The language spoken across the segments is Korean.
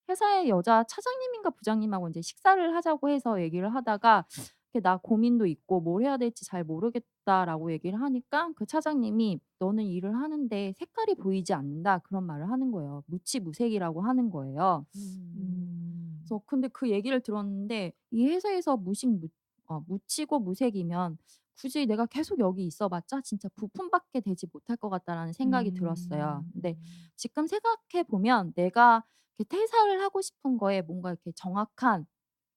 회사의 여자 차장님인가 부장님하고 인제 식사를 하자고 해서 얘기를 하다가 이렇게 "나 고민도 있고 뭘 해야 될지 잘 모르겠다."라고 얘기를 하니까 그 차장님이 "너는 일을 하는데 색깔이 보이지 않는다." 그런 말을 하는 거예요. 무치무색이라고 하는 거예요. 음. 그래서 근데 그 얘기를 들었는데 이 회사에서 묻히고 무색이면 굳이 내가 계속 여기 있어 봤자 진짜 '부품밖에 되지 못할 것 같다.'라는 생각이 들었어요. 음. 근데 지금 생각해 보면 내가 이렇게 퇴사를 하고 싶은 거에 뭔가 이렇게 정확한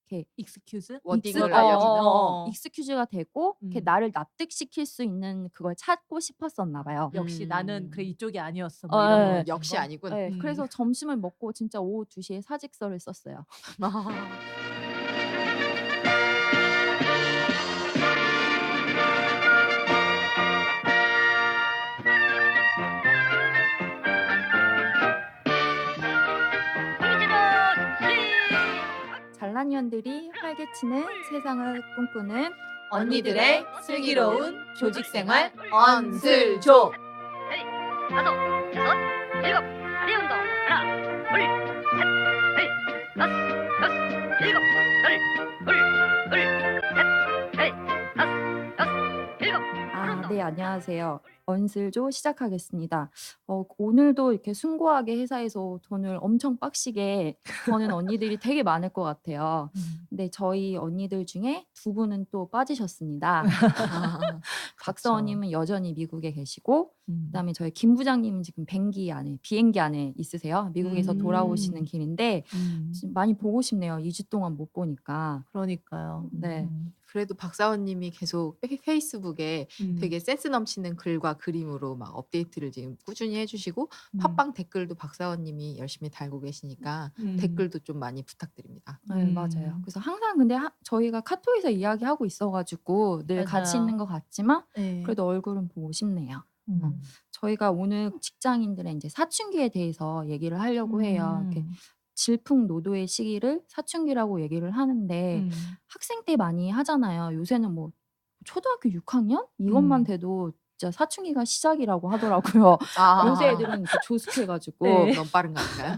이렇게 익스큐즈? 워딩을 알려주면 익스큐즈가 되고 이렇게 음. 나를 납득시킬 수 있는 그걸 찾고 싶었었나 봐요. 역시 나는 그래 이쪽이 아니었어. 어 뭐 이런 거 예. 같은 역시 거? 아니군. 예. 그래서 점심을 먹고 진짜 오후 2 시에 사직서를 썼어요. 잘난 년들이 활개치는 세상을 꿈꾸는 언니들의 슬기로운 조직 생활 언슬조. 헤이, 다섯, 여섯, 일곱, 다리 운동. 하나, 둘, 셋, 헤이, 다섯, 여섯, 일곱, 둘, 셋, 헤이, 다섯, 여섯, 일곱, 네, 안녕하세요. 언슬조 시작하겠습니다. 오늘도 이렇게 숭고하게 회사에서 돈을 엄청 빡시게 버는 언니들이 되게 많을 것 같아요. 근데 저희 언니들 중에 2 분은 또 빠지셨습니다. 박사원 그쵸. 님은 여전히 미국에 계시고 음. 그다음에 저희 김 부장님은 지금 비행기 안에 있으세요. 미국에서 돌아오시는 길인데 지금 많이 보고 싶네요. 2주 동안 못 보니까. 그러니까요. 네. 그래도 박사원님이 계속 페이스북에 되게 센스 넘치는 글과 그림으로 막 업데이트를 지금 꾸준히 해주시고 팟빵 댓글도 박사원님이 열심히 달고 계시니까 댓글도 좀 많이 부탁드립니다. 네, 맞아요. 그래서 항상 근데 저희가 카톡에서 이야기하고 있어 가지고 늘 같이 맞아요. 있는 것 같지만 네. 그래도 얼굴은 보고 싶네요. 음. 저희가 오늘 직장인들의 인제 사춘기에 대해서 얘기를 하려고 해요. 이렇게 음. 질풍노도의 시기를 사춘기라고 얘기를 하는데 학생 때 많이 하잖아요. 요새는 뭐 초등학교 6 학년 이것만 돼도 진짜 사춘기가 시작이라고 하더라고요. 요새 애들은 이렇게 조숙해 가지고. 네. 너무 빠른 거 아닌가요?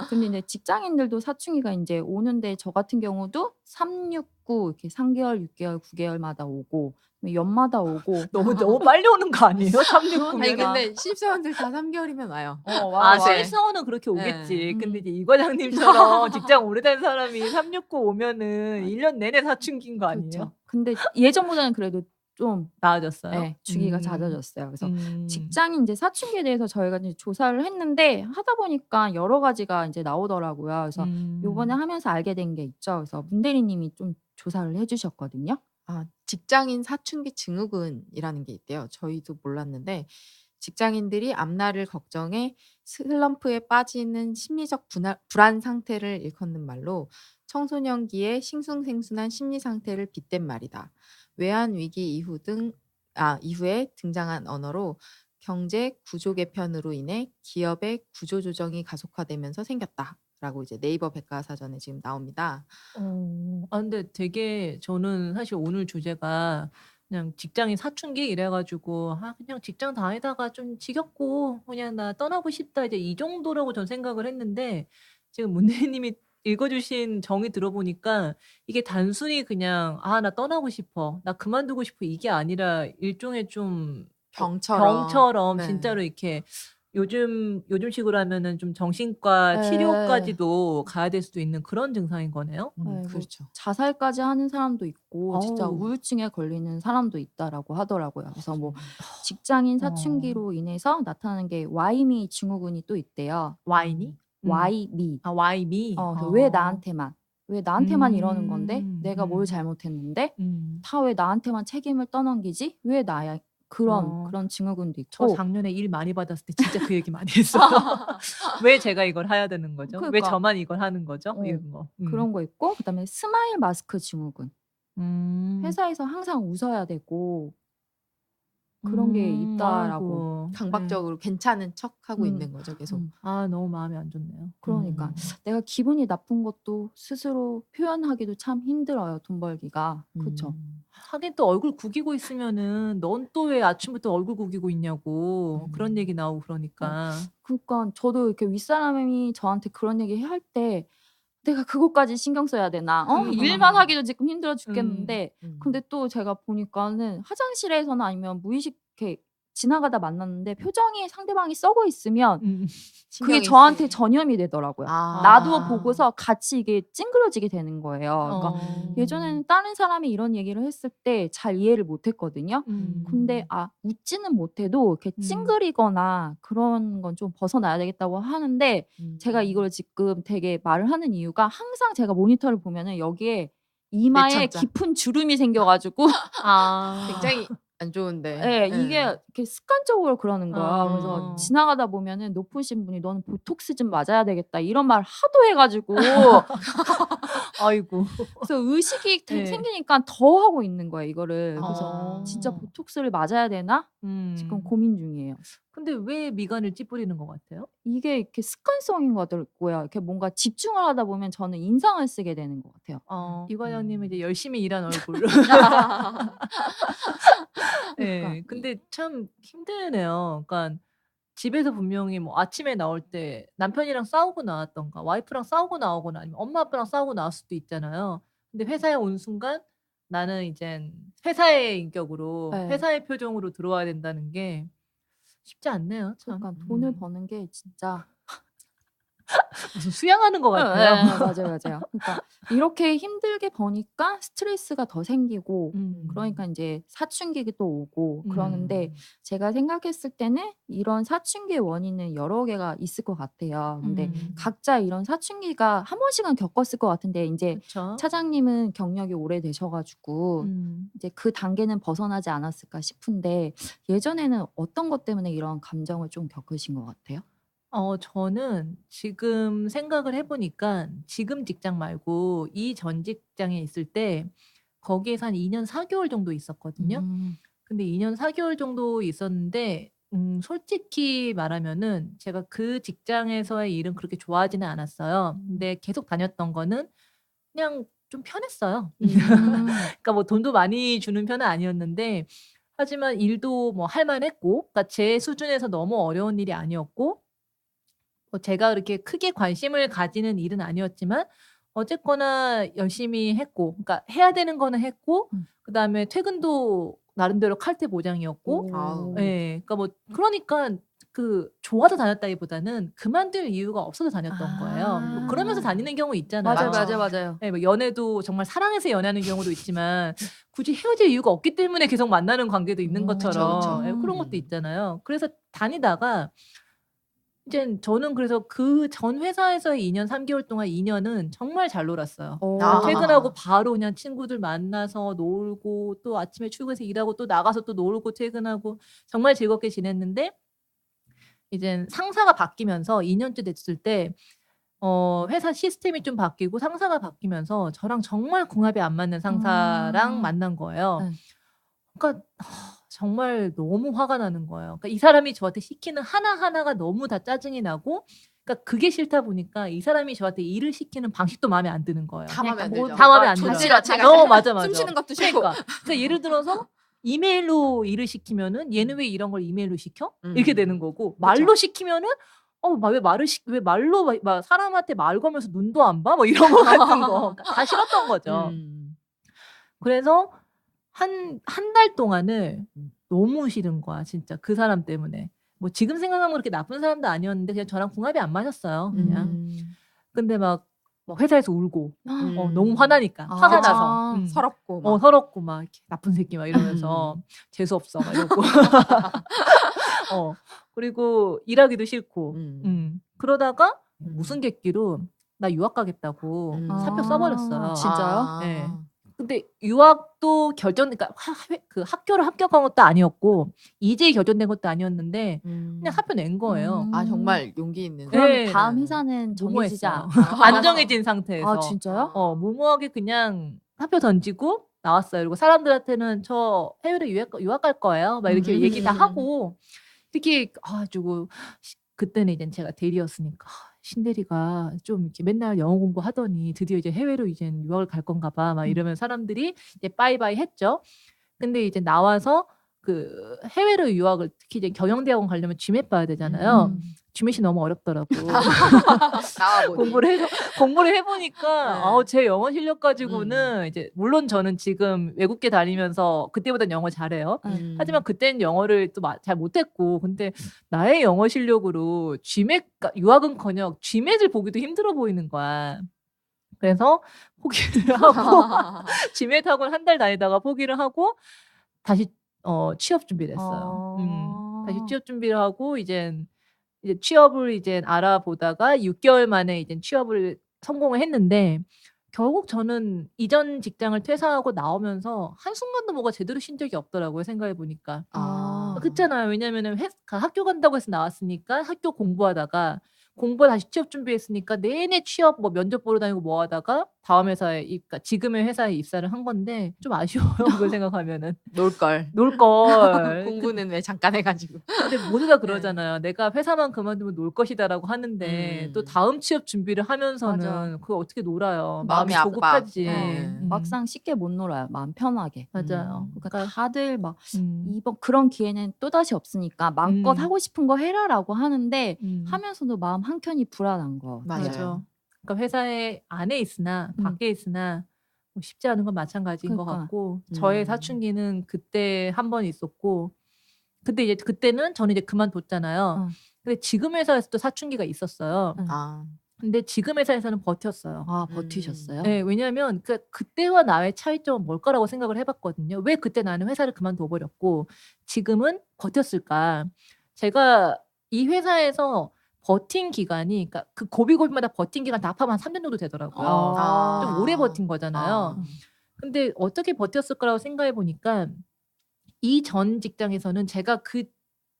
근데 이제 직장인들도 사춘기가 인제 오는데 저 같은 경우도 369 이렇게 3 개월, 6 개월, 9 개월마다 오고 연마다 오고 너무 빨리 오는 거 아니에요? 369 아니 면은? 근데 신입사원들 다 3개월이면 와요. 아, 네. 신입사원은 그렇게 오겠지. 네. 근데 이제 이 과장님처럼 직장 오래된 사람이 369 오면은 1년 내내 사춘기인 거 아니에요? 그렇죠. 근데 예전보다는 그래도 좀 나아졌어요? 예, 주기가 잦아졌어요. 그래서 음. 직장인 인제 사춘기에 대해서 저희가 이제 조사를 했는데 하다 보니까 여러 가지가 인제 나오더라고요. 그래서 요번에 하면서 알게 된 게 있죠. 그래서 문 대리님이 좀 조사를 해 주셨거든요. 직장인 사춘기 증후군이라는 게 있대요. 저희도 몰랐는데 직장인들이 앞날을 걱정해 슬럼프에 빠지는 심리적 불안 상태를 일컫는 말로 청소년기의 싱숭생숭한 심리 상태를 빗댄 말이다. 외환 위기 이후에 등장한 언어로 경제 구조 개편으로 인해 기업의 구조 조정이 가속화되면서 생겼다라고 이제 네이버 백과사전에 지금 나옵니다. 근데 되게 저는 사실 오늘 주제가 그냥 직장인 사춘기 이래 가지고 '아 그냥 직장 다니다가 좀 지겹고 그냥 나 떠나고 싶다.' 이제 이 정도라고 전 생각을 했는데 지금 문 대리님이 읽어 주신 정의 들어보니까 이게 단순히 그냥 '아 나 떠나고 싶어. 나 그만두고 싶어.' 이게 아니라 일종의 좀 병처럼. 병처럼 네. 진짜로 이렇게 요즘식으로 하면은 좀 정신과 예. 치료까지도 가야 될 수도 있는 그런 증상인 거네요? 예, 뭐 그렇죠. 자살까지 하는 사람도 있고 진짜 어우. 우울증에 걸리는 사람도 있다라고 하더라고요. 그래서 뭐 직장인 어. 사춘기로 인해서 나타나는 게 와이미 증후군이 또 있대요. 와인이? 와이미. 아 why me? 그래서 왜 나한테만, 왜 나한테만 이러는 건데 음. 내가 뭘 잘못했는데 음. 다 왜 나한테만 책임을 떠넘기지? 왜 나야? 그런 어. 증후군도 저 있고. 작년에 일 많이 받았을 때 진짜 그 얘기 많이 했어요. 왜 제가 이걸 해야 되는 거죠? 왜 그러니까 저만 이걸 하는 거죠? 어 이런 거. 그런 거 있고 그다음에 스마일 마스크 증후군. 음. 회사에서 항상 웃어야 되고 그런 게 있다라고. 아이고. 네. 강박적으로 괜찮은 척하고 음. 있는 거죠 계속. 아 너무 마음이 안 좋네요. 그러니까 내가 기분이 나쁜 것도 스스로 표현하기도 참 힘들어요. 돈 벌기가. 그쵸? 하긴 또 얼굴 구기고 있으면은 넌 또 왜 아침부터 얼굴 구기고 있냐고 그런 얘기 나오고 그러니까. 그러니까 저도 이렇게 윗사람이 저한테 그런 얘기 할 때 내가 그것까지 신경 써야 되나? 일만 하기도 지금 힘들어 죽겠는데 근데 또 제가 보니까는 화장실에서나 아니면 무의식 이렇게 지나가다 만났는데 표정이 상대방이 썩어 있으면 그게 신경이 저한테 쓰이네. 전염이 되더라고요. 아. 나도 보고서 같이 이게 찡그려지게 되는 거예요. 그러니까 어. 예전에는 다른 사람이 이런 얘기를 했을 때 잘 이해를 못 했거든요. 근데 웃지는 못해도 이렇게 찡그리거나 그런 건 좀 벗어나야 되겠다고 하는데 제가 이걸 지금 되게 말을 하는 이유가 항상 제가 모니터를 보면은 여기에 이마에 내천자. 깊은 주름이 생겨가지고 아. 굉장히 안 좋은데. 네, 이게 이렇게 습관적으로 그러는 거야. 그래서 어. 지나가다 보면은 높으신 분이 너는 보톡스 좀 맞아야 되겠다 이런 말 하도 해가지고 아이고. 그래서 의식이 네. 생기니까 더 하고 있는 거야 이거를. 그래서 어. 진짜 보톡스를 맞아야 되나 지금 고민 중이에요. 근데 왜 미간을 찌푸리는 것 같아요? 이게 이렇게 습관성인 것 같고요. 이렇게 뭔가 집중을 하다 보면 저는 인상을 쓰게 되는 것 같아요. 이과장님은 이제 열심히 일한 얼굴. 네, 근데 참 힘드네요. 그러니까 집에서 분명히 뭐 아침에 나올 때 남편이랑 싸우고 나왔던가 와이프랑 싸우고 나오거나 아니면 엄마 아빠랑 싸우고 나올 수도 있잖아요. 근데 회사에 온 순간 나는 이젠 회사의 인격으로 네. 회사의 표정으로 들어와야 된다는 게 쉽지 않네요. 참. 그러니까 돈을 버는 게 진짜 무슨 수양하는 것 네, 같아요. 맞아요. 그러니까 이렇게 힘들게 버니까 스트레스가 더 생기고 그러니까 이제 사춘기가 또 오고 그러는데 제가 생각했을 때는 이런 사춘기의 원인은 여러 개가 있을 것 같아요. 근데 각자 이런 사춘기가 한 번씩은 겪었을 것 같은데 이제 그렇죠. 차장님은 경력이 오래되셔가지고 이제 그 단계는 벗어나지 않았을까 싶은데 예전에는 어떤 것 때문에 이런 감정을 좀 겪으신 것 같아요? 저는 지금 생각을 해보니까 지금 직장 말고 이전 직장에 있을 때 거기에서 한 2년 4개월 정도 있었거든요. 근데 2년 4개월 정도 있었는데 솔직히 말하면은 제가 그 직장에서의 일은 그렇게 좋아하지는 않았어요. 근데 계속 다녔던 거는 그냥 좀 편했어요. 그러니까 뭐 돈도 많이 주는 편은 아니었는데 하지만 일도 뭐 할 만했고 그러니까 제 수준에서 너무 어려운 일이 아니었고 뭐 제가 그렇게 크게 관심을 가지는 일은 아니었지만 어쨌거나 열심히 했고 그러니까 해야 되는 거는 했고 그다음에 퇴근도 나름대로 칼퇴 보장이었고 아우. 예. 그러니까 뭐 그러니까 그 좋아서 다녔다기보다는 그만둘 이유가 없어서 다녔던 거예요. 뭐 그러면서 다니는 경우 있잖아요. 맞아요. 예, 뭐 연애도 정말 사랑해서 연애하는 경우도 있지만 굳이 헤어질 이유가 없기 때문에 계속 만나는 관계도 있는 것처럼 그쵸. 예, 그런 것도 있잖아요. 그래서 다니다가 이젠 저는 그래서 그 전 회사에서의 2년 3개월 동안 2년은 정말 잘 놀았어요. 아. 퇴근하고 바로 그냥 친구들 만나서 놀고 또 아침에 출근해서 일하고 또 나가서 또 놀고 퇴근하고 정말 즐겁게 지냈는데 이젠 상사가 바뀌면서 2년째 됐을 때 회사 시스템이 좀 바뀌고 상사가 바뀌면서 저랑 정말 궁합이 안 맞는 상사랑 만난 거예요. 네. 그러니까 정말 너무 화가 나는 거예요. 그러니까 이 사람이 저한테 시키는 하나하나가 너무 다 짜증이 나고 그러니까 그게 싫다 보니까 이 사람이 저한테 일을 시키는 방식도 마음에 안 드는 거예요. 다 마음에 안 뭐 들죠. 다 마음에 안 들어요. 존재 자체가 맞아. 숨 쉬는 것도 싫고. 그러니까 예를 들어서 이메일로 일을 시키면은 얘는 왜 이런 걸 이메일로 시켜? 이렇게 되는 거고 말로 시키면은 왜 말로 막 사람한테 말 걸면서 눈도 안 봐? 뭐 이런 거 같은 거. 그러니까 다 싫었던 거죠. 그래서 한 달 동안을 너무 싫은 거야, 진짜. 그 사람 때문에. 뭐 지금 생각하면 그렇게 나쁜 사람도 아니었는데 그냥 저랑 궁합이 안 맞았어요, 그냥. 근데 막 회사에서 울고 너무 화나니까 화가 나서 서럽고 막. 서럽고 막 이렇게 나쁜 새끼 막 이러면서 재수 없어 막 이러고 그리고 일하기도 싫고 그러다가 무슨 계기로 나 유학 가겠다고 사표 써버렸어요. 진짜요? 네. 근데 유학도 그러니까 그 학교를 합격한 것도 아니었고 이제 결정된 것도 아니었는데 그냥 사표 낸 거예요. 아 정말 용기 있는. 그럼 네. 다음 회사는 정해지지 무모했어요. 않아? 안 정해진 상태에서 아 진짜요? 무모하게 그냥 사표 던지고 나왔어요. 그리고 사람들한테는 저 해외로 유학 갈 거예요. 막 이렇게 얘기 다 하고 이렇게 가지고 그때는 이제 제가 대리였으니까 신대리가 좀 이렇게 맨날 영어 공부하더니 드디어 이제 해외로 이제 유학을 갈 건가 봐. 막 이러면 사람들이 이제 빠이빠이 했죠. 근데 이제 나와서 그 해외로 유학을 특히 이제 경영대학원 가려면 GMAT 봐야 되잖아요. GMAT이 너무 어렵더라고. 나와보니. 공부를 해보니까 네. 제 영어 실력 가지고는 이제 물론 저는 지금 외국계 다니면서 그때보다 영어 잘해요. 하지만 그때는 영어를 또 잘 못했고 근데 나의 영어 실력으로 GMAT 유학은커녕 GMAT을 보기도 힘들어 보이는 거야. 그래서 포기를 하고 GMAT 학원 한 달 다니다가 포기를 하고 다시 취업 준비를 했어요. 다시 취업 준비를 하고 이제 취업을 이제 알아보다가 6개월 만에 이제 취업을 성공을 했는데 결국 저는 이전 직장을 퇴사하고 나오면서 한순간도 뭐가 제대로 쉰 적이 없더라고요. 생각해 보니까. 그렇잖아요. 왜냐면은 학교 간다고 해서 나왔으니까 학교 공부하다가 다시 취업 준비했으니까 내내 취업 뭐 면접 보러 다니고 뭐 하다가 다음 회사에 그러니까 지금의 회사에 입사를 한 건데 좀 아쉬워요. 그걸 생각하면은. 놀걸. 공부는 왜 잠깐 해가지고. 근데 모두 다 그러잖아요. 내가 회사만 그만두면 놀 것이다라고 하는데 또 다음 취업 준비를 하면서는 맞아. 그걸 어떻게 놀아요. 마음이 마음이 조급하지. 네. 막상 쉽게 못 놀아요. 마음 편하게. 맞아요. 그러니까 다들 막 음. 이번 그런 기회는 또다시 없으니까 마음껏 하고 싶은 거 해라라고 하는데 음. 하면서도 마음 한켠이 불안한 거. 맞아요. 맞아. 그러니까 회사에 안에 있으나 밖에 있으나 뭐 쉽지 않은 건 마찬가지인 것 그러니까. 같고 저의 사춘기는 그때 한 번 있었고 근데 이제 그때는 저는 이제 그만뒀잖아요. 근데 지금 회사에서도 사춘기가 있었어요. 근데 지금 회사에서는 버텼어요. 버티셨어요? 네, 왜냐하면 그때와 나의 차이점은 뭘까라고 생각을 해봤거든요. 왜 그때 나는 회사를 그만둬버렸고 지금은 버텼을까? 제가 이 회사에서 버틴 기간이 그러니까 그 고비고비마다 버틴 기간 다 합하면 한 3년 정도 되더라고요. 좀 오래 버틴 거잖아요. 근데 어떻게 버텼을 거라고 생각해 보니까 이 전 직장에서는 제가 그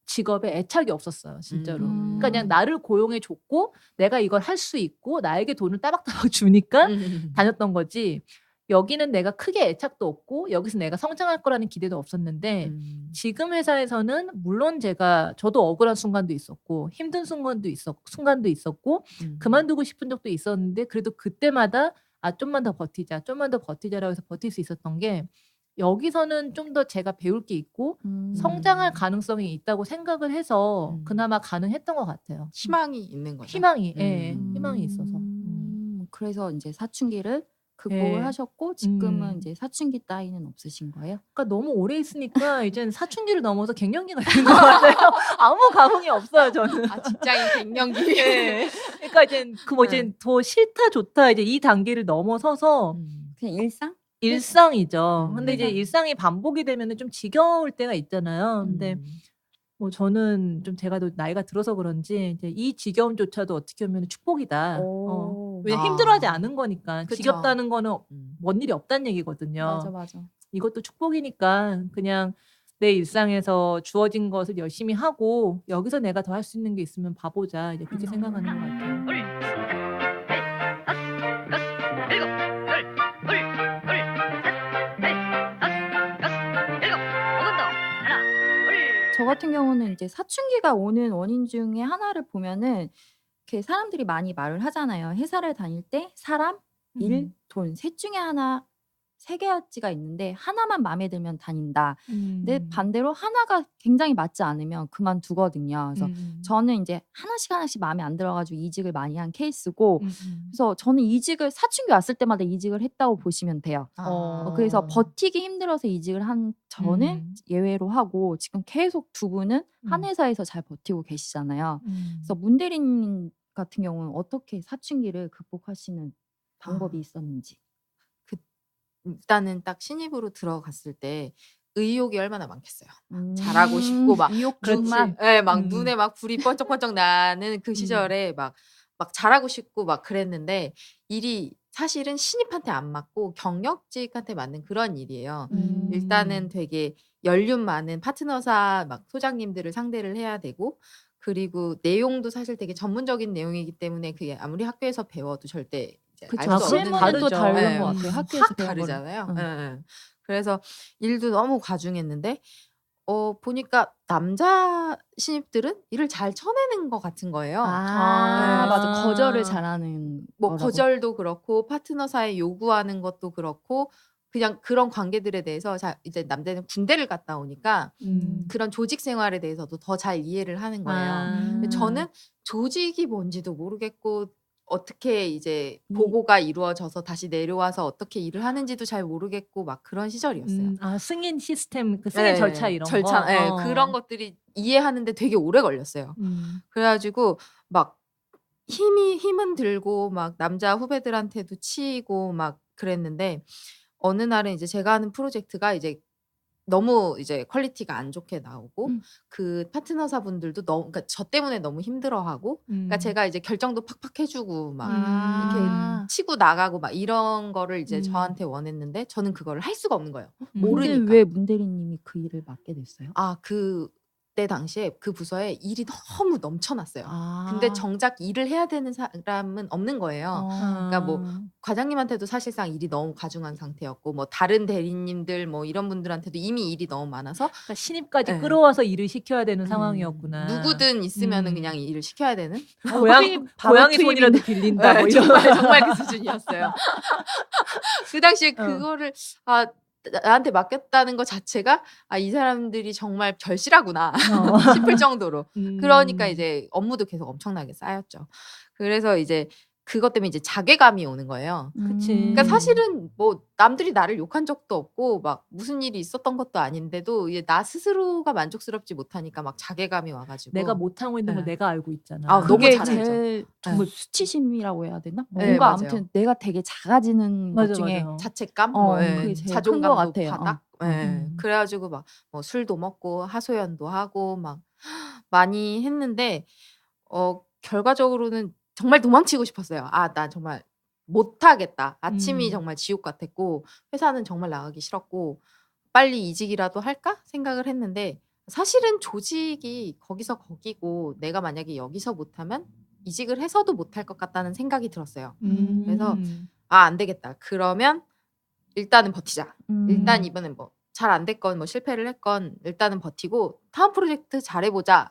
직업에 애착이 없었어요. 진짜로. 그러니까 그냥 나를 고용해 줬고 내가 이걸 할 수 있고 나에게 돈을 따박따박 주니까 다녔던 거지. 여기는 내가 크게 애착도 없고 여기서 내가 성장할 거라는 기대도 없었는데 지금 회사에서는 물론 저도 억울한 순간도 있었고 힘든 순간도 있었고 그만두고 싶은 적도 있었는데 그래도 그때마다 좀만 더 버티자라고 해서 버틸 수 있었던 게 여기서는 좀 더 제가 배울 게 있고 성장할 가능성이 있다고 생각을 해서 그나마 가능했던 것 같아요. 희망이 있는 거죠. 희망이 있어서. 그래서 이제 사춘기를 극복을 네. 하셨고 지금은 이제 사춘기 따위는 없으신 거예요? 그러니까 너무 오래 있으니까 이제는 사춘기를 넘어서 갱년기가 된 것 같아요. 아무 감흥이 없어요 저는. 직장인 갱년기. 네. 그러니까 이제 더 싫다 좋다 이제 이 단계를 넘어서서 그냥 일상? 일상이죠. 근데 이제 일상이 반복이 되면은 좀 지겨울 때가 있잖아요. 근데 뭐 저는 좀 제가 더 나이가 들어서 그런지 이제 이 지겨움조차도 어떻게 보면 축복이다. 왜냐면 힘들어하지 않은 거니까. 그쵸. 지겹다는 거는 뭔 일이 없다는 얘기거든요. 맞아. 이것도 축복이니까 그냥 내 일상에서 주어진 것을 열심히 하고 여기서 내가 더 할 수 있는 게 있으면 봐보자. 이제 그렇게 생각하는 것 같아요. 둘, 셋, 넷, 다섯, 여섯, 일곱, 열, 둘, 셋, 넷, 다섯, 여섯, 일곱, 조금 더 하나, 둘. 저 같은 경우는 이제 사춘기가 오는 원인 중에 하나를 보면은 이렇게 사람들이 많이 말을 하잖아요. 회사를 다닐 때 사람, 일, 돈 셋 중에 하나 3가지가 있는데 하나만 마음에 들면 다닌다. 근데 반대로 하나가 굉장히 맞지 않으면 그만두거든요. 그래서 저는 이제 하나씩 마음에 안 들어가지고 이직을 많이 한 케이스고 그래서 저는 이직을 사춘기 왔을 때마다 이직을 했다고 보시면 돼요. 그래서 버티기 힘들어서 이직을 한 저는 예외로 하고 지금 계속 두 분은 한 회사에서 잘 버티고 계시잖아요. 그래서 문 대리님 같은 경우는 어떻게 사춘기를 극복하시는 방법이 있었는지. 일단은 딱 신입으로 들어갔을 때 의욕이 얼마나 많겠어요. 잘하고 싶고 막 그렇지만 막 눈에 막 불이 번쩍번쩍 나는 그 시절에 막 잘하고 싶고 막 그랬는데 일이 사실은 신입한테 안 맞고 경력직한테 맞는 그런 일이에요. 일단은 되게 연륜 많은 파트너사 막 소장님들을 상대를 해야 되고 그리고 내용도 사실 되게 전문적인 내용이기 때문에 그게 아무리 학교에서 배워도 절대 이제 그쵸. 알 아, 수 그럼 없는 학생은 또 다르죠. 다른 네. 것 같아요. 학교에서 확 배운 거랑. 다르잖아요. 응. 예, 예. 그래서 일도 너무 과중했는데 보니까 남자 신입들은 일을 잘 쳐내는 것 같은 거예요. 아, 네. 맞아. 거절을 잘하는 뭐 거라고. 거절도 그렇고 파트너 사이 요구하는 것도 그렇고 그냥 그런 관계들에 대해서 이제 남자는 군대를 갔다 오니까 그런 조직 생활에 대해서도 더 잘 이해를 하는 거예요. 근데 저는 조직이 뭔지도 모르겠고 어떻게 이제 보고가 이루어져서 다시 내려와서 어떻게 일을 하는지도 잘 모르겠고 막 그런 시절이었어요. 아, 승인 시스템, 그 승인 네, 절차 이런 절차, 거. 네, 그런 것들이 이해하는데 되게 오래 걸렸어요. 그래가지고 막 힘은 들고 막 남자 후배들한테도 치이고 막 그랬는데 어느 날은 이제 제가 하는 프로젝트가 이제 너무 이제 퀄리티가 안 좋게 나오고 그 파트너사분들도 너무 그러니까 저 때문에 너무 힘들어하고 그러니까 제가 이제 결정도 팍팍 해주고 막 이렇게 치고 나가고 막 이런 거를 이제 저한테 원했는데 저는 그거를 할 수가 없는 거예요. 근데 모르니까. 왜 문대리님이 그 일을 맡게 됐어요? 그때 당시에 그 부서에 일이 너무 넘쳐났어요. 아. 근데 정작 일을 해야 되는 사람은 없는 거예요. 그러니까 뭐 과장님한테도 사실상 일이 너무 과중한 상태였고 뭐 다른 대리님들 뭐 이런 분들한테도 이미 일이 너무 많아서 그러니까 신입까지 네. 끌어와서 일을 시켜야 되는 상황이었구나. 누구든 있으면은 그냥 일을 시켜야 되는 고양이 손이라도 빌린다. 뭐 이런. 정말 그 수준이었어요. 그 당시에 그거를 나한테 맡겼다는 것 자체가 이 사람들이 정말 절실하구나 싶을 정도로. 그러니까 이제 업무도 계속 엄청나게 쌓였죠. 그래서 이제 그것 때문에 이제 자괴감이 오는 거예요. 그치. 그러니까 사실은 뭐 남들이 나를 욕한 적도 없고 막 무슨 일이 있었던 것도 아닌데도 이게 나 스스로가 만족스럽지 못하니까 막 자괴감이 와가지고 내가 못하고 있는 걸 네. 내가 알고 있잖아. 너무 그게 잘 알죠. 제일 정말 수치심이라고 해야 되나? 네, 뭔가 맞아요. 아무튼 내가 되게 작아지는 것 맞아, 중에 맞아. 자책감, 뭐, 그게 제일 큰 것 자존감도 같아요. 바닥. 그래가지고 막 뭐 술도 먹고 하소연도 하고 막 많이 했는데 결과적으로는 정말 도망치고 싶었어요. 나 정말 못하겠다. 아침이 정말 지옥 같았고 회사는 정말 나가기 싫었고 빨리 이직이라도 할까 생각을 했는데 사실은 조직이 거기서 거기고 내가 만약에 여기서 못하면 이직을 해서도 못할 것 같다는 생각이 들었어요. 그래서 안 되겠다. 그러면 일단은 버티자. 일단 이번엔 뭐 잘 안 됐건 뭐 실패를 했건 일단은 버티고 다음 프로젝트 잘해보자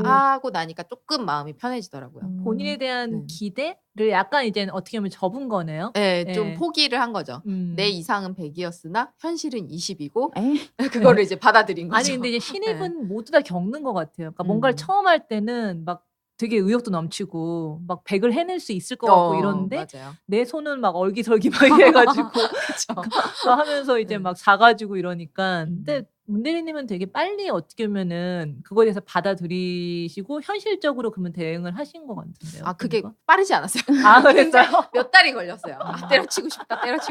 하고 나니까 조금 마음이 편해지더라고요. 본인에 대한 네. 기대를 약간 이제 어떻게 보면 접은 거네요. 네, 좀 네. 포기를 한 거죠. 내 이상은 100이었으나 현실은 20이고 에? 그거를 이제 받아들인 거죠. 아니 근데 이제 신입은 모두 다 겪는 것 같아요. 그러니까 뭔가를 음. 처음 할 때는 막 되게 의욕도 넘치고 막 100을 해낼 수 있을 것 같고 이러는데 맞아요. 내 손은 막 얼기설기 막 이래가지고 그쵸. 막 하면서 이제 네. 막 사가지고 이러니까 근데 문대리님은 되게 빨리 어떻게 보면은 그거에 대해서 받아들이시고 현실적으로 그러면 대응을 하신 것 같은데요. 그게 보니까? 빠르지 않았어요. 아 그랬어요? 몇 달이 걸렸어요. 때려치고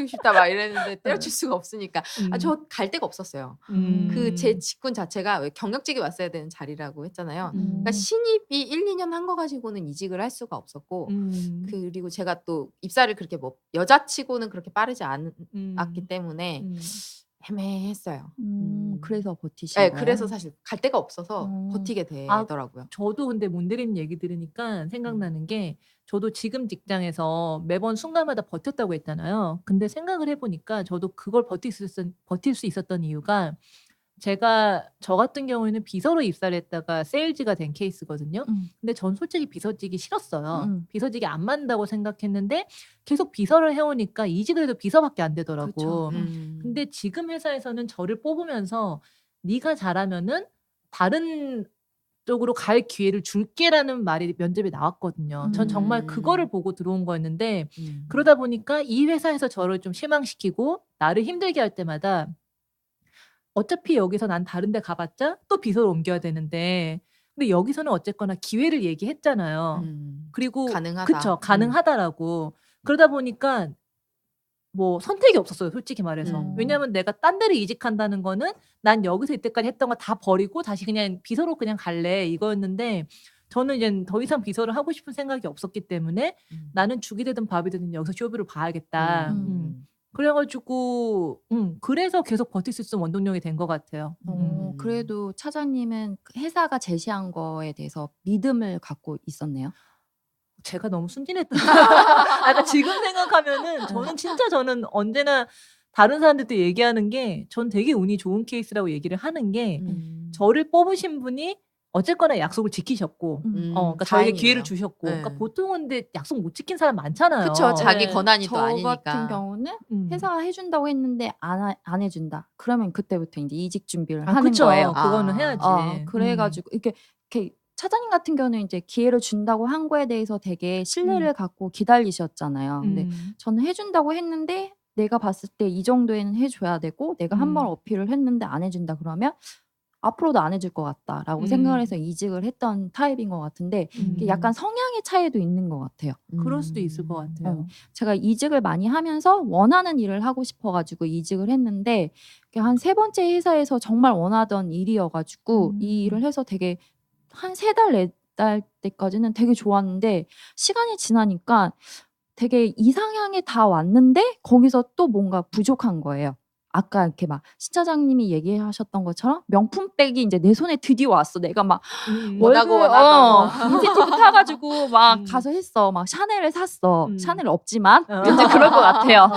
싶다 막 이랬는데 때려칠 수가 없으니까 저 갈 데가 없었어요. 그 제 직군 자체가 왜 경력직이 왔어야 되는 자리라고 했잖아요. 그러니까 신입이 1, 2년 한 거 가지고는 이직을 할 수가 없었고 그리고 제가 또 입사를 그렇게 뭐 여자치고는 그렇게 빠르지 않았기 때문에 애매했어요. 그래서 버티신 네, 거예요? 그래서 사실 갈 데가 없어서 버티게 되더라고요. 저도 근데 문대리님 얘기 들으니까 생각나는 게 저도 지금 직장에서 매번 순간마다 버텼다고 했잖아요. 근데 생각을 해보니까 저도 그걸 버틸 수 있었던 이유가 저 같은 경우에는 비서로 입사를 했다가 세일즈가 된 케이스거든요. 근데 전 솔직히 비서직이 싫었어요. 비서직이 안 맞는다고 생각했는데 계속 비서를 해오니까 이직을 해도 비서밖에 안 되더라고. 근데 지금 회사에서는 저를 뽑으면서 네가 잘하면은 다른 쪽으로 갈 기회를 줄게라는 말이 면접에 나왔거든요. 전 정말 그거를 보고 들어온 거였는데 그러다 보니까 이 회사에서 저를 좀 실망시키고 나를 힘들게 할 때마다 어차피 여기서 난 다른 데 가봤자 또 비서로 옮겨야 되는데 근데 여기서는 어쨌거나 기회를 얘기했잖아요. 그리고 가능하다. 그쵸. 가능하다라고. 그러다 보니까 뭐 선택이 없었어요. 솔직히 말해서. 왜냐하면 내가 딴 데를 이직한다는 거는 난 여기서 이때까지 했던 거 다 버리고 다시 그냥 비서로 그냥 갈래 이거였는데 저는 이제 더 이상 비서를 하고 싶은 생각이 없었기 때문에 나는 죽이 되든 밥이 되든 여기서 쇼비를 봐야겠다. 그래가지고 그래서 계속 버틸 수 있는 원동력이 된 것 같아요. 그래도 차장님은 그 회사가 제시한 거에 대해서 믿음을 갖고 있었네요. 제가 너무 순진했다. 그러니까 지금 생각하면은 저는 언제나 다른 사람들도 얘기하는 게 전 되게 운이 좋은 케이스라고 얘기를 하는 게 저를 뽑으신 분이 어쨌거나 약속을 지키셨고 그러니까 저에게 기회를 주셨고 그러니까 보통은 근데 약속 못 지킨 사람 많잖아요. 그쵸. 자기 네. 권한이 또 저 아니니까. 같은 경우는 회사가 해준다고 했는데 안 해준다. 그러면 그때부터 이제 이직 준비를 하는 그쵸. 거예요. 그거는 아. 해야지. 그래가지고 이렇게 차장님 같은 경우는 이제 기회를 준다고 한 거에 대해서 되게 신뢰를 갖고 기다리셨잖아요. 근데 저는 해준다고 했는데 내가 봤을 때 이 정도에는 해줘야 되고 내가 한 번 어필을 했는데 안 해준다 그러면 앞으로도 안 해줄 것 같다라고 생각을 해서 이직을 했던 타입인 것 같은데 이게 약간 성향의 차이도 있는 것 같아요. 그럴 수도 있을 것 같아요. 제가 이직을 많이 하면서 원하는 일을 하고 싶어가지고 이직을 했는데 한 3번째 회사에서 정말 원하던 일이어가지고 이 일을 해서 되게 한 3달, 4달 때까지는 되게 좋았는데 시간이 지나니까 되게 이상향에 다 왔는데 거기서 또 뭔가 부족한 거예요. 아까 이렇게 막 신차장님이 얘기하셨던 것처럼 명품백이 이제 내 손에 드디어 왔어. 내가 막 원하고 원하던 인센티브 타가지고 막 가서 했어. 막 샤넬을 샀어. 샤넬 없지만 어. 이제 그럴 것 같아요.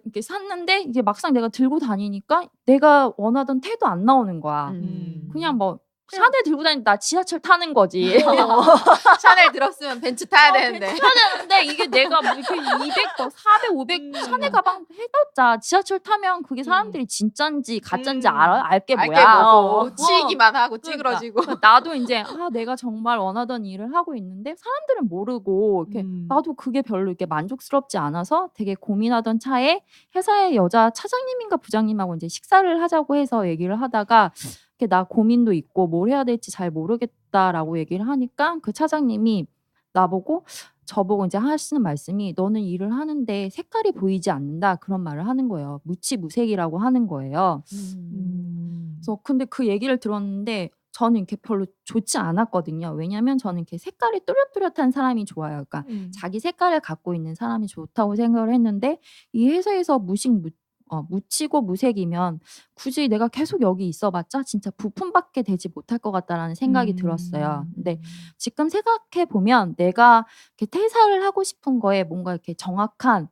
이렇게 샀는데 이게 막상 내가 들고 다니니까 내가 원하던 태도 안 나오는 거야. 그냥 뭐 샤넬 들고 다니는데 나 지하철 타는 거지. 샤넬 들었으면 벤츠 타야 되는데. 근데 이게 내가 뭐 이렇게 200, 400, 500 샤넬 가방 해봤자 지하철 타면 그게 사람들이 진짠지 가짠지 알게 알게 뭐야. 뭐고 치이기만 하고 찌그러지고. 그러니까 나도 이제 내가 정말 원하던 일을 하고 있는데 사람들은 모르고 이렇게 나도 그게 별로 이렇게 만족스럽지 않아서 되게 고민하던 차에 회사의 여자 차장님인가 부장님하고 이제 식사를 하자고 해서 얘기를 하다가 나 고민도 있고 뭘 해야 될지 잘 모르겠다라고 얘기를 하니까 그 차장님이 저보고 이제 하시는 말씀이 너는 일을 하는데 색깔이 보이지 않는다 그런 말을 하는 거예요. 무치무색이라고 하는 거예요. 그래서 근데 그 얘기를 들었는데 저는 이렇게 별로 좋지 않았거든요. 왜냐하면 저는 이렇게 색깔이 또렷또렷한 사람이 좋아요. 그러니까 자기 색깔을 갖고 있는 사람이 좋다고 생각을 했는데 이 회사에서 묻히고 무색이면 굳이 내가 계속 여기 있어봤자 진짜 부품밖에 되지 못할 것 같다라는 생각이 들었어요. 근데 지금 생각해 보면 내가 이렇게 퇴사를 하고 싶은 거에 뭔가 이렇게 정확한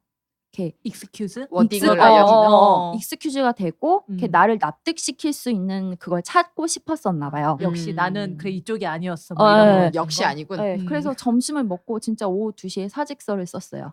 이렇게 익스큐즈? 워딩을 알려주는. 익스큐즈가 되고 이렇게 나를 납득시킬 수 있는 그걸 찾고 싶었었나 봐요. 역시 나는 그래 이쪽이 아니었어. 뭐 이런 거 같은 역시 거? 아니군. 네, 그래서 점심을 먹고 진짜 오후 2시에 사직서를 썼어요.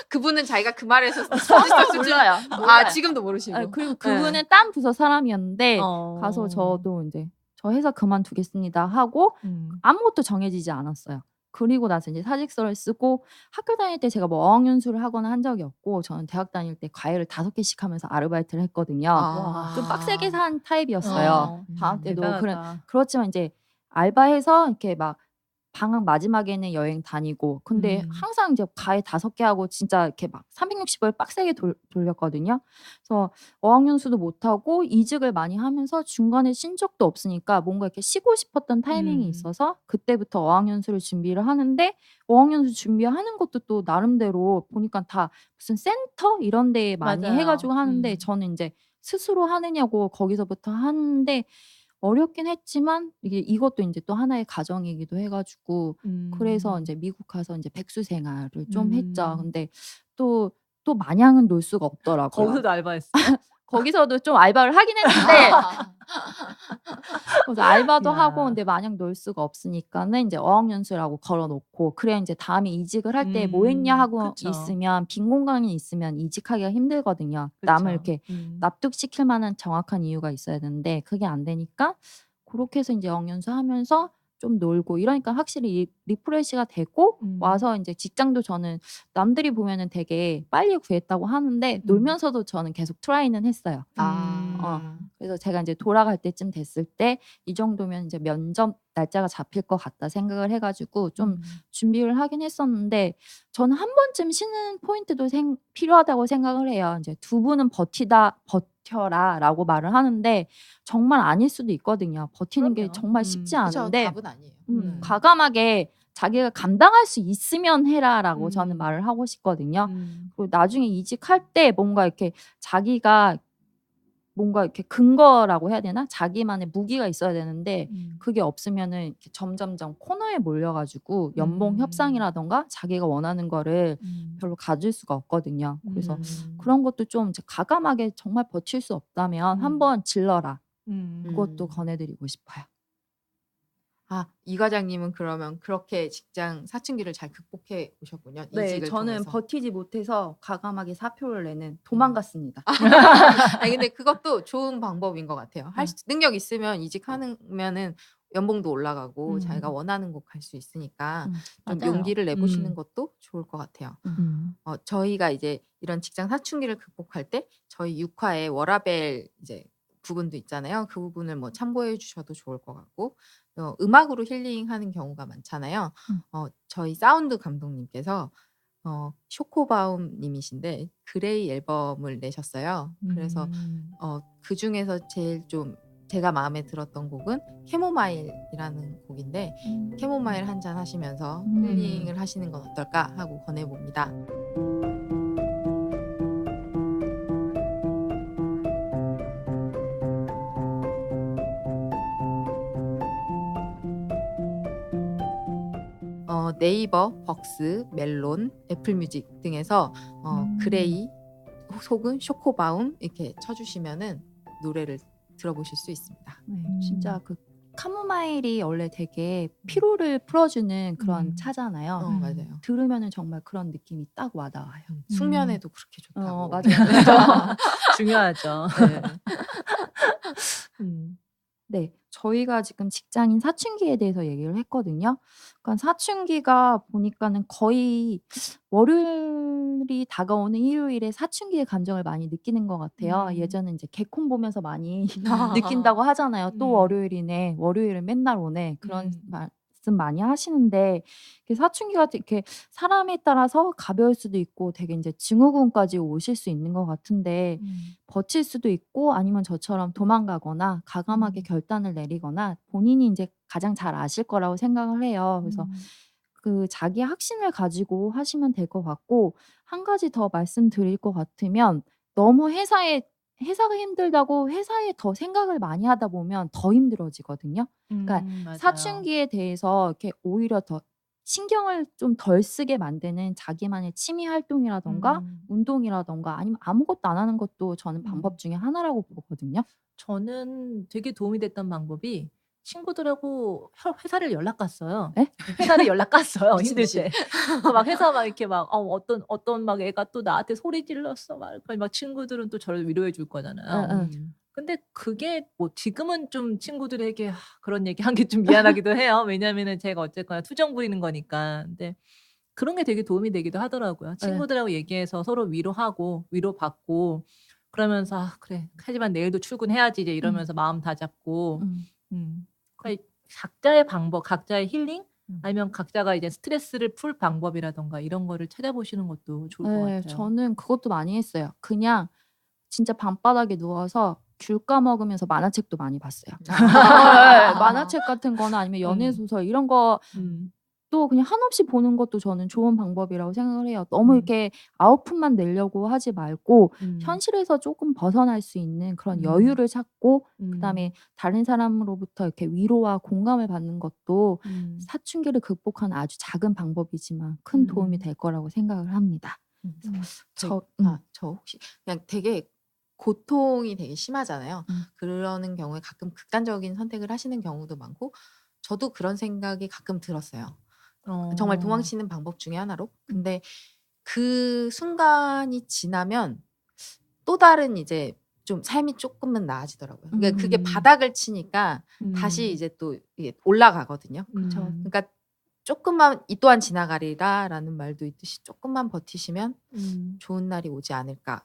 그분은 자기가 그 말에서 사직서 몰라요. 지금도 모르시고. 그리고 그분은 딴 부서 사람이었는데 가서 저도 이제 저 회사 그만두겠습니다 하고 아무것도 정해지지 않았어요. 그리고 나서 이제 사직서를 쓰고 학교 다닐 때 제가 뭐 어학연수를 하거나 한 적이 없고 저는 대학 다닐 때 과외를 5개씩 하면서 아르바이트를 했거든요. 좀 빡세게 산 타입이었어요. 방학 때도 그렇지만 이제 알바해서 이렇게 막 방학 마지막에는 여행 다니고 근데 항상 이제 과외 5개 하고 진짜 이렇게 막 360을 빡세게 돌렸거든요. 그래서 어학연수도 못하고 이직을 많이 하면서 중간에 쉰 적도 없으니까 뭔가 이렇게 쉬고 싶었던 타이밍이 있어서 그때부터 어학연수를 준비를 하는데 어학연수 준비하는 것도 또 나름대로 보니까 다 무슨 센터 이런 데 많이 맞아요. 해가지고 하는데 저는 이제 스스로 하느냐고 거기서부터 하는데 어렵긴 했지만 이것도 이제 또 하나의 가정이기도 해가지고 그래서 이제 미국 가서 이제 백수 생활을 좀 했죠. 근데 또 마냥은 놀 수가 없더라고요. 거기서도 알바했어. 거기서도 좀 알바를 하긴 했는데 그래서 알바도 야. 하고 근데 마냥 놀 수가 없으니까는 이제 어학연수라고 걸어놓고 그래 이제 다음에 이직을 할 때 뭐 했냐 하고 그쵸. 있으면 빈 공간이 있으면 이직하기가 힘들거든요. 남을 이렇게 납득시킬 만한 정확한 이유가 있어야 되는데 그게 안 되니까 그렇게 해서 이제 어학연수 하면서 좀 놀고 이러니까 확실히 리프레시가 되고 와서 이제 직장도 저는 남들이 보면은 되게 빨리 구했다고 하는데 놀면서도 저는 계속 트라이는 했어요. 그래서 제가 이제 돌아갈 때쯤 됐을 때 이 정도면 이제 면접 날짜가 잡힐 것 같다 생각을 해가지고 좀 준비를 하긴 했었는데 저는 한 번쯤 쉬는 포인트도 필요하다고 생각을 해요. 이제 두 분은 버텨라라고 말을 하는데 정말 아닐 수도 있거든요. 버티는 게 그럼요. 정말 쉽지 그쵸, 않은데 답은 아니에요. 과감하게 자기가 감당할 수 있으면 해라라고 저는 말을 하고 싶거든요. 그리고 나중에 이직할 때 뭔가 이렇게 자기가 뭔가 이렇게 근거라고 해야 되나? 자기만의 무기가 있어야 되는데 그게 없으면은 이렇게 점점점 코너에 몰려 가지고 연봉 협상이라든가 자기가 원하는 거를 별로 가질 수가 없거든요. 그래서 그런 것도 좀 이제 과감하게 정말 버틸 수 없다면 한번 질러라. 그것도 권해 드리고 싶어요. 아, 이 과장님은 그러면 그렇게 직장 사춘기를 잘 극복해 오셨군요. 네. 이직을 저는 통해서. 버티지 못해서 과감하게 사표를 내는 도망갔습니다. 아니 근데 그것도 좋은 방법인 것 같아요. 능력 있으면 이직하면은 연봉도 올라가고 자기가 원하는 곳 갈 수 있으니까 좀 맞아요. 용기를 내보시는 것도 좋을 것 같아요. 저희가 이제 이런 직장 사춘기를 극복할 때 저희 6화에 워라벨 이제 부분도 있잖아요. 그 부분을 뭐 참고해 주셔도 좋을 것 같고 음악으로 힐링하는 경우가 많잖아요. 저희 사운드 감독님께서 쇼코바움 님이신데 그레이 앨범을 내셨어요. 그래서 그 중에서 제일 좀 제가 마음에 들었던 곡은 캐모마일이라는 곡인데 캐모마일 한 잔 하시면서 힐링을 하시는 건 어떨까 하고 권해봅니다. 네이버, 벅스, 멜론, 애플뮤직 등에서 그레이 혹은 쇼코바움 이렇게 쳐주시면은 노래를 들어보실 수 있습니다. 네. 진짜 그 카모마일이 원래 되게 피로를 풀어주는 그런 차잖아요. 맞아요. 들으면은 정말 그런 느낌이 딱 와닿아요. 숙면에도 그렇게 좋다고. 맞아요. 중요하죠. 네. 네. 저희가 지금 직장인 사춘기에 대해서 얘기를 했거든요. 그러니까 사춘기가 보니까는 거의 월요일이 다가오는 일요일에 사춘기의 감정을 많이 느끼는 것 같아요. 예전에 이제 개콘 보면서 많이 느낀다고 하잖아요. 또 월요일이네. 월요일은 맨날 오네. 그런 말씀 많이 하시는데 사춘기가 이렇게 사람에 따라서 가벼울 수도 있고 되게 이제 증후군까지 오실 수 있는 것 같은데 버틸 수도 있고 아니면 저처럼 도망가거나 과감하게 결단을 내리거나 본인이 이제 가장 잘 아실 거라고 생각을 해요. 그래서 그 자기 확신을 가지고 하시면 될 것 같고 한 가지 더 말씀드릴 것 같으면 너무 회사가 힘들다고 회사에 더 생각을 많이 하다 보면 더 힘들어지거든요. 그러니까 맞아요. 사춘기에 대해서 이렇게 오히려 더 신경을 좀 덜 쓰게 만드는 자기만의 취미 활동이라든가 운동이라든가 아니면 아무것도 안 하는 것도 저는 방법 중에 하나라고 보거든요. 저는 되게 도움이 됐던 방법이 친구들하고 회사를 연락 갔어요. 예? 회사를 연락 갔어요. 미친 힘들 듯이. 때. 막 회사 막 이렇게 막 어떤 막 애가 또 나한테 소리 질렀어. 막 친구들은 또 저를 위로해 줄 거잖아요. 근데 그게 뭐 지금은 좀 친구들에게 그런 얘기 한 게 좀 미안하기도 해요. 왜냐면은 제가 어쨌거나 투정 부리는 거니까. 근데 그런 게 되게 도움이 되기도 하더라고요. 친구들하고 얘기해서 서로 위로하고 위로받고 그러면서 '아 그래. 하지만 내일도 출근해야지.' 이제 이러면서 마음 다잡고 그러니까 각자의 방법, 각자의 힐링 아니면 각자가 이제 스트레스를 풀 방법이라든가 이런 거를 찾아보시는 것도 좋을 것 네. 같아요. 저는 그것도 많이 했어요. 그냥 진짜 밤바닥에 누워서 귤 까먹으면서 만화책도 많이 봤어요. 만화책 같은 거나 아니면 연애 소설 이런 거 또 그냥 한없이 보는 것도 저는 좋은 방법이라고 생각을 해요. 너무 이렇게 아웃풋만 내려고 하지 말고 현실에서 조금 벗어날 수 있는 그런 여유를 찾고 그다음에 다른 사람으로부터 이렇게 위로와 공감을 받는 것도 사춘기를 극복하는 아주 작은 방법이지만 큰 도움이 될 거라고 생각을 합니다. 저 혹시 그냥 되게 고통이 되게 심하잖아요. 그러는 경우에 가끔 극단적인 선택을 하시는 경우도 많고 저도 그런 생각이 가끔 들었어요. 정말 도망치는 방법 중에 하나로. 근데 그 순간이 지나면 또 다른 이제 좀 삶이 조금은 나아지더라고요. 그러니까 그게 바닥을 치니까 다시 이제 또 이게 올라가거든요. 그러니까 조금만 이 또한 지나가리라라는 말도 있듯이 조금만 버티시면 좋은 날이 오지 않을까.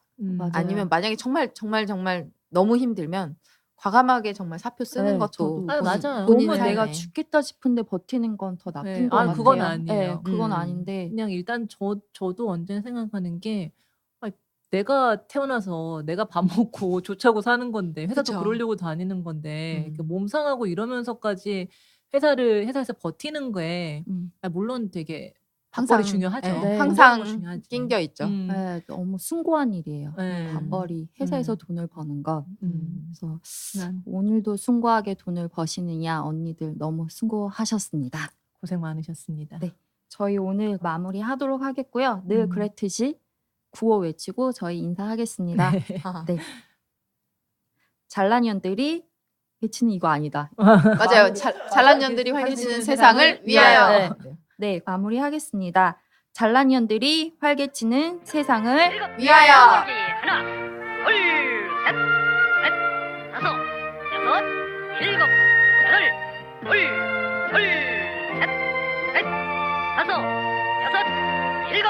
아니면 만약에 정말 너무 힘들면 과감하게 정말 사표 쓰는 것도 맞아요. 너무 내가 죽겠다 싶은데 버티는 건 더 나쁜 것 같아요. 그건 아니에요. 그건 아닌데 그냥 일단 저도 언제나 생각하는 게 내가 태어나서 내가 밥 먹고 좋자고 사는 건데 회사도 그쵸. 그러려고 다니는 건데 이렇게 몸 상하고 이러면서까지 회사에서 버티는 거에 물론 되게 밥벌이 중요하죠. 네, 네. 항상 너무 중요하지. 낑겨 있죠. 네, 너무 숭고한 일이에요. 네. 밥벌이 회사에서 돈을 버는 것. 그래서 난 오늘도 숭고하게 돈을 버시느냐 언니들 너무 수고하셨습니다. 고생 많으셨습니다. 네. 저희 오늘 마무리하도록 하겠고요. 늘 그랬듯이 구호 외치고 저희 인사하겠습니다. 네. 잘난 년들이 외치는 이거 아니다. 맞아요. 잘난 년들이 활기치는 세상을 위하여. 네, 마무리하겠습니다. 잘난 년들이 활개치는 세상을 위하여. 하나, 둘, 셋, 넷, 다섯, 여섯, 일곱, 여덟, 둘, 셋, 넷, 다섯, 여섯, 일곱,